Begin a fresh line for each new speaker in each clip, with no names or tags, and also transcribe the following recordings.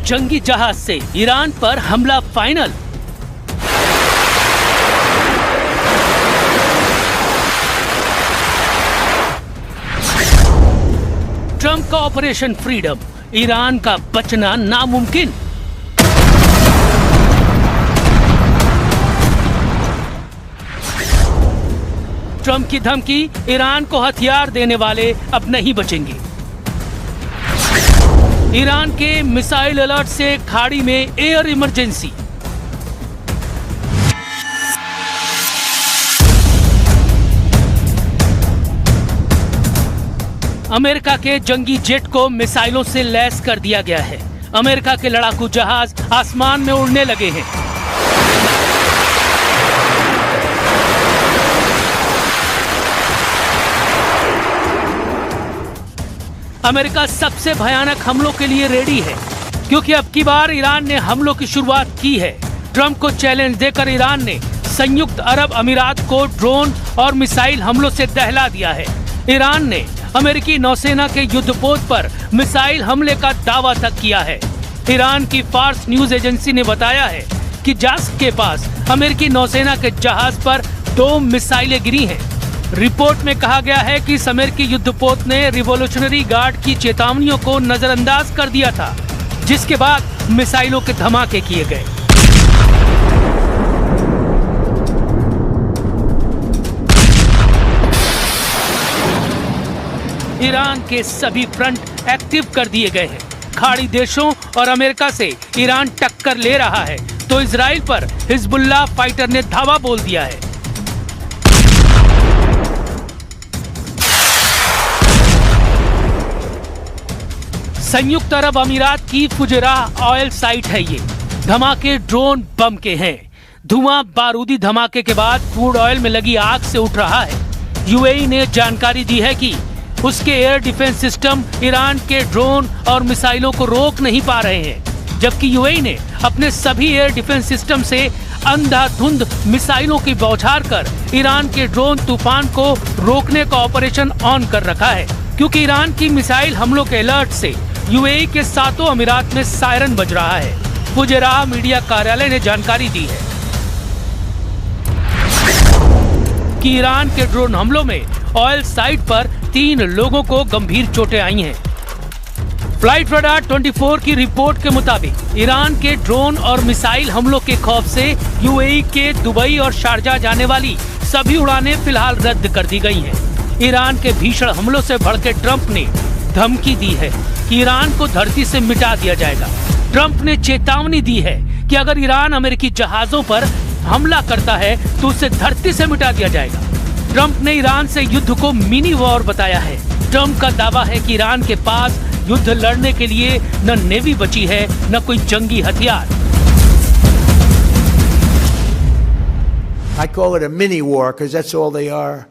जंगी जहाज से ईरान पर हमला फाइनल। ट्रंप का ऑपरेशन फ्रीडम, ईरान का बचना नामुमकिन। ट्रंप की धमकी, ईरान को हथियार देने वाले अब नहीं बचेंगे। ईरान के मिसाइल अलर्ट से खाड़ी में एयर इमरजेंसी। अमेरिका के जंगी जेट को मिसाइलों से लैस कर दिया गया है। अमेरिका के लड़ाकू जहाज आसमान में उड़ने लगे हैं। अमेरिका सबसे भयानक हमलों के लिए रेडी है, क्योंकि अब की बार ईरान ने हमलों की शुरुआत की है। ट्रंप को चैलेंज देकर ईरान ने संयुक्त अरब अमीरात को ड्रोन और मिसाइल हमलों से दहला दिया है। ईरान ने अमेरिकी नौसेना के युद्धपोत पर मिसाइल हमले का दावा तक किया है। ईरान की फार्स न्यूज एजेंसी ने बताया है कि जास्क के पास अमेरिकी नौसेना के जहाज पर 2 मिसाइलें गिरी हैं। रिपोर्ट में कहा गया है कि इस अमेरिकी युद्धपोत ने रिवॉल्यूशनरी गार्ड की चेतावनियों को नजरअंदाज कर दिया था, जिसके बाद मिसाइलों के धमाके किए गए। ईरान के सभी फ्रंट एक्टिव कर दिए गए हैं। खाड़ी देशों और अमेरिका से ईरान टक्कर ले रहा है, तो इजराइल पर हिजबुल्लाह फाइटर ने धावा बोल दिया है। संयुक्त अरब अमीरात की फुजैराह ऑयल साइट है ये। धमाके ड्रोन बम के हैं। धुआं बारूदी धमाके के बाद क्रूड ऑयल में लगी आग से उठ रहा है। यूएई ने जानकारी दी है कि उसके एयर डिफेंस सिस्टम ईरान के ड्रोन और मिसाइलों को रोक नहीं पा रहे हैं, जबकि यूएई ने अपने सभी एयर डिफेंस सिस्टम से अंधाधुंध मिसाइलों की बौछार कर ईरान के ड्रोन तूफान को रोकने का ऑपरेशन ऑन कर रखा है, क्योंकि ईरान की मिसाइल हमलों के अलर्ट से यूएई के 7 अमीरात में सायरन बज रहा है। फुजैराह मीडिया कार्यालय ने जानकारी दी है कि ईरान के ड्रोन हमलों में ऑयल साइट पर 3 लोगों को गंभीर चोटें आई हैं। फ्लाइट रडार 24 की रिपोर्ट के मुताबिक ईरान के ड्रोन और मिसाइल हमलों के खौफ से यूएई के दुबई और शारजा जाने वाली सभी उड़ानें फिलहाल रद्द कर दी गई हैं। ईरान के भीषण हमलों से भड़के ट्रंप ने धमकी दी है कि ईरान को धरती से मिटा दिया जाएगा। ट्रंप ने चेतावनी दी है कि अगर ईरान अमेरिकी जहाजों पर हमला करता है तो उसे धरती से मिटा दिया जाएगा। ट्रंप ने ईरान से युद्ध को मिनी वॉर बताया है। ट्रंप का दावा है कि ईरान के पास युद्ध लड़ने के लिए न नेवी बची है, न कोई जंगी हथियार।
I call it a mini war because that's all they are.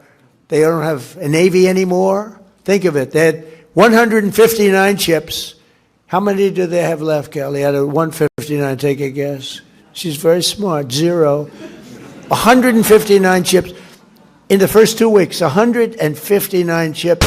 They don't have a navy anymore. Think of it. They had 159 ships. How many do they have left, Kelly? Out of 159, take a guess. She's very smart. 0. 159 ships. In the first 2 weeks, 159 ships.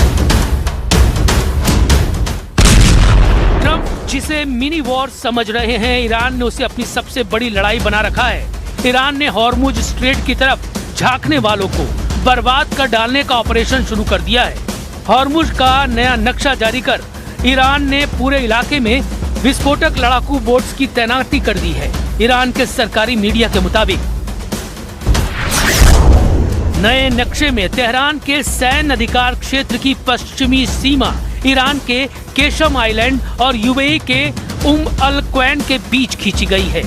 Trump जिसे mini war समझ रहे हैं, Iran ने उसे अपनी सबसे बड़ी लड़ाई बना रखा है। ईरान ने हॉर्मुज स्ट्रेट की तरफ झांकने वालों को बर्बाद कर डालने का ऑपरेशन शुरू कर दिया है। हॉर्मुज का नया नक्शा जारी कर ईरान ने पूरे इलाके में विस्फोटक लड़ाकू बोट्स की तैनाती कर दी है। ईरान के सरकारी मीडिया के मुताबिक नए नक्शे में तेहरान के सैन्य अधिकार क्षेत्र की पश्चिमी सीमा ईरान के केशम आइलैंड और यूएई के अल क्वैन के बीच खींची गई है।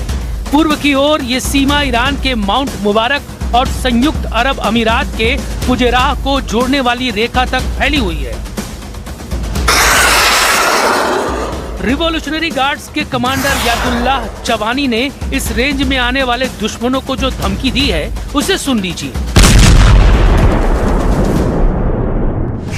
पूर्व की ओर ये सीमा ईरान के माउंट मुबारक और संयुक्त अरब अमीरात के फुजैराह को जोड़ने वाली रेखा तक फैली हुई है। रिवॉल्यूशनरी गार्ड्स के कमांडर यादुल्लाह चवानी ने इस रेंज में आने वाले दुश्मनों को जो धमकी दी है, उसे सुन लीजिए।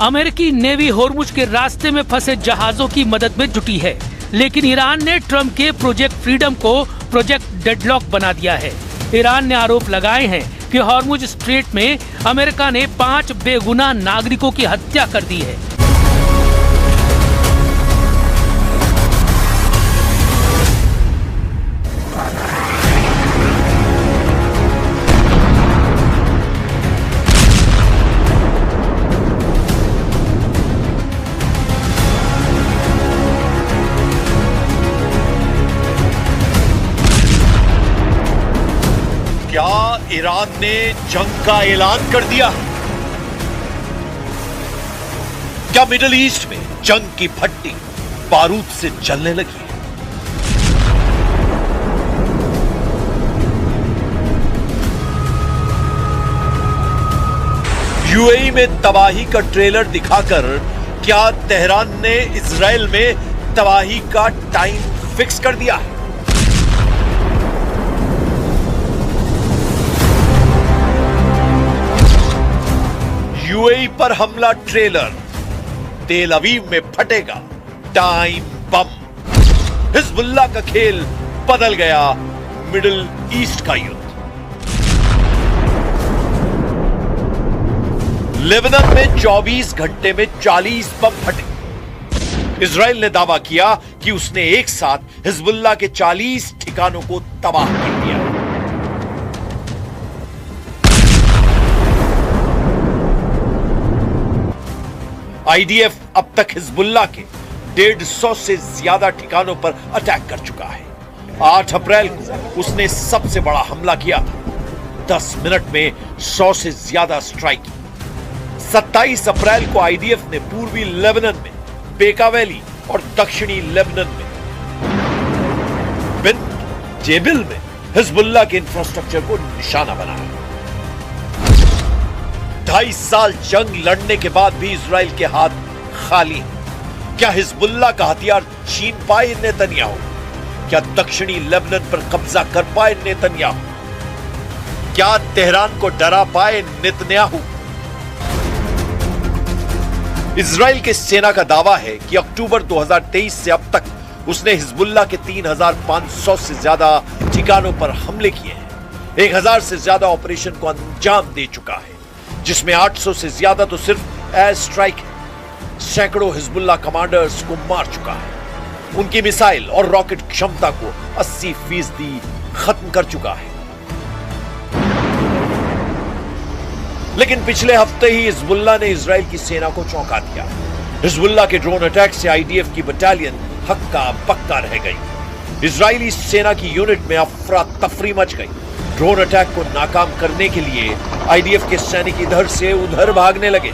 अमेरिकी नेवी होर्मुज के रास्ते में फंसे जहाजों की मदद में जुटी है, लेकिन ईरान ने ट्रंप के प्रोजेक्ट फ्रीडम को प्रोजेक्ट डेडलॉक बना दिया है। ईरान ने आरोप लगाए हैं कि होर्मुज स्ट्रेट में अमेरिका ने 5 बेगुनाह नागरिकों की हत्या कर दी है।
क्या ईरान ने जंग का ऐलान कर दिया? क्या मिडिल ईस्ट में जंग की भट्टी बारूद से जलने लगी है? यूएई में तबाही का ट्रेलर दिखाकर क्या तेहरान ने इजराइल में तबाही का टाइम फिक्स कर दिया है? यूएई पर हमला ट्रेलर, तेल अवीव में फटेगा टाइम बम। हिजबुल्लाह का खेल बदल गया मिडिल ईस्ट का युद्ध। लेबनान में 24 घंटे में 40 बम फटे। इजराइल ने दावा किया कि उसने एक साथ हिजबुल्लाह के 40 ठिकानों को तबाह कर दिया। आईडीएफ अब तक हिजबुल्लाह के 150 से ज्यादा ठिकानों पर अटैक कर चुका है। 8 अप्रैल को उसने सबसे बड़ा हमला किया था। 10 मिनट में 100 से ज्यादा स्ट्राइक की। 27 अप्रैल को आईडीएफ ने पूर्वी लेबनान में बेका वैली और दक्षिणी लेबनान में बिन जेबिल में हिजबुल्लाह के इंफ्रास्ट्रक्चर को निशाना बनाया। 2.5 साल जंग लड़ने के बाद भी इजराइल के हाथ खाली हैं। क्या हिजबुल्लाह का हथियार छीन पाए नेतन्याहू? क्या दक्षिणी लेबनान पर कब्जा कर पाए नेतन्याहू? क्या तेहरान को डरा पाए नेतन्याहू? इजराइल के सेना का दावा है कि अक्टूबर 2023 से अब तक उसने हिजबुल्लाह के 3,500 से ज्यादा ठिकानों पर हमले किए हैं। 1,000 से ज्यादा ऑपरेशन को अंजाम दे चुका है, जिसमें 800 से ज्यादा तो सिर्फ एयर स्ट्राइक है। सैकड़ों हिजबुल्लाह कमांडर्स को मार चुका है। उनकी मिसाइल और रॉकेट क्षमता को 80% खत्म कर चुका है। लेकिन पिछले हफ्ते ही हिजबुल्लाह ने इजराइल की सेना को चौंका दिया। हिजबुल्लाह के ड्रोन अटैक से आईडीएफ की बटालियन हक्का बक्का रह गई। इजरायली सेना की यूनिट में अफरा तफरी मच गई। ड्रोन अटैक को नाकाम करने के लिए आईडीएफ के सैनिक इधर से उधर भागने लगे।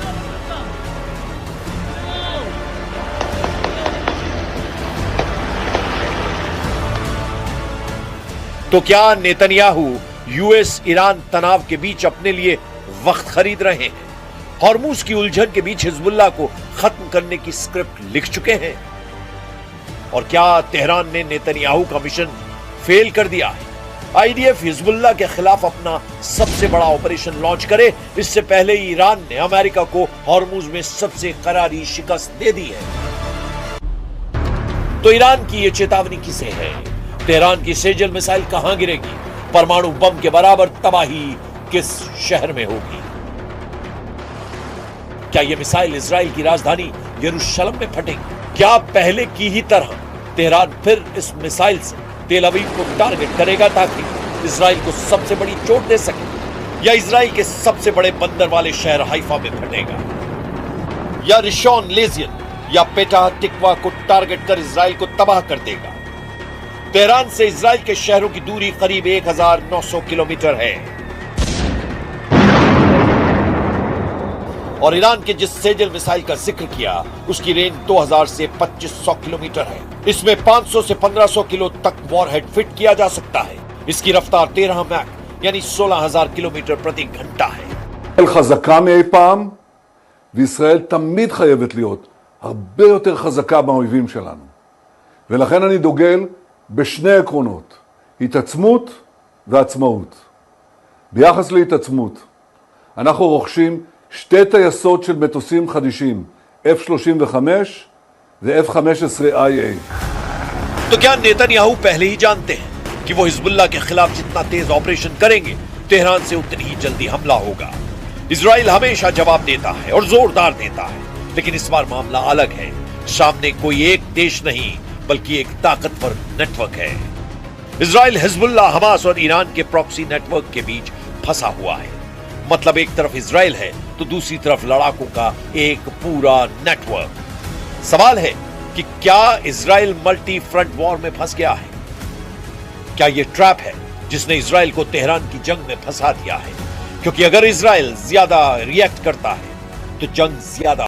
तो क्या नेतन्याहू यूएस ईरान तनाव के बीच अपने लिए वक्त खरीद रहे हैं? हॉर्मुज की उलझन के बीच हिजबुल्लाह को खत्म करने की स्क्रिप्ट लिख चुके हैं? और क्या तेहरान ने नेतन्याहू का मिशन फेल कर दिया है? आईडीएफ हिजबुल्लाह के खिलाफ अपना सबसे बड़ा ऑपरेशन लॉन्च करे, इससे पहले ईरान ने अमेरिका को हॉर्मुज में सबसे करारी शिकस्त दे दी है। तो ईरान की यह चेतावनी किसे है? तेहरान की सेजल मिसाइल कहां गिरेगी? परमाणु बम के बराबर तबाही किस शहर में होगी? क्या यह मिसाइल इजराइल की राजधानी यरूशलेम में फटेगी? क्या पहले की ही तरह तेहरान फिर इस मिसाइल से तेल अवीव को टारगेट करेगा ताकि इजराइल को सबसे बड़ी चोट दे सके? या इजराइल के सबसे बड़े बंदर वाले शहर हाइफा में फटेगा? या रिशॉन लेजियन या पेटा टिकवा को टारगेट कर इजराइल को तबाह कर देगा? तेहरान से इजराइल के शहरों की दूरी करीब 1900 किलोमीटर है। और ईरान के जिस सेजल मिसाइल का जिक्र किया उसकी रेंज 2000 से 2500 किलोमीटर है। इसमें 500 से 1500 किलो तक वॉरहेड फिट किया जा सकता है। इसकी रफ्तार 13 मैक यानी 16,000 किलोमीटर प्रति घंटा है।
חזקה מאי פעם, וישראל תמיד חייבת להיות הרבה יותר חזקה מהאויבים שלנו. ולכן אני דוגל בשני עקרונות, התעצמות ועצמאות. ביחס להתעצמות, אנחנו רוכשים שתי טייסות של מטוסים חדישים, F-35 ו-F-15IA.
तो क्या नेतन्याहू पहले ही जानते हैं कि वो हिजबुल्लाह के खिलाफ जितना तेज ऑपरेशन करेंगे, तेहरान से उतनी ही जल्दी हमला होगा। इजराइल हमेशा जवाब देता है और जोरदार देता है, लेकिन इस बार मामला अलग है। सामने कोई एक देश नहीं बल्कि एक ताकतवर नेटवर्क है। इजराइल हिजबुल्लाह, हमास और ईरान के प्रॉक्सी नेटवर्क के बीच फंसा हुआ है। मतलब एक तरफ इजराइल है तो दूसरी तरफ लड़ाकों का एक पूरा नेटवर्क। सवाल है कि क्या इजराइल मल्टी फ्रंट वॉर में फंस गया है? क्या यह ट्रैप है जिसने इजराइल को तेहरान की जंग में फंसा दिया है? क्योंकि अगर इजराइल ज्यादा रिएक्ट करता है तो जंग ज्यादा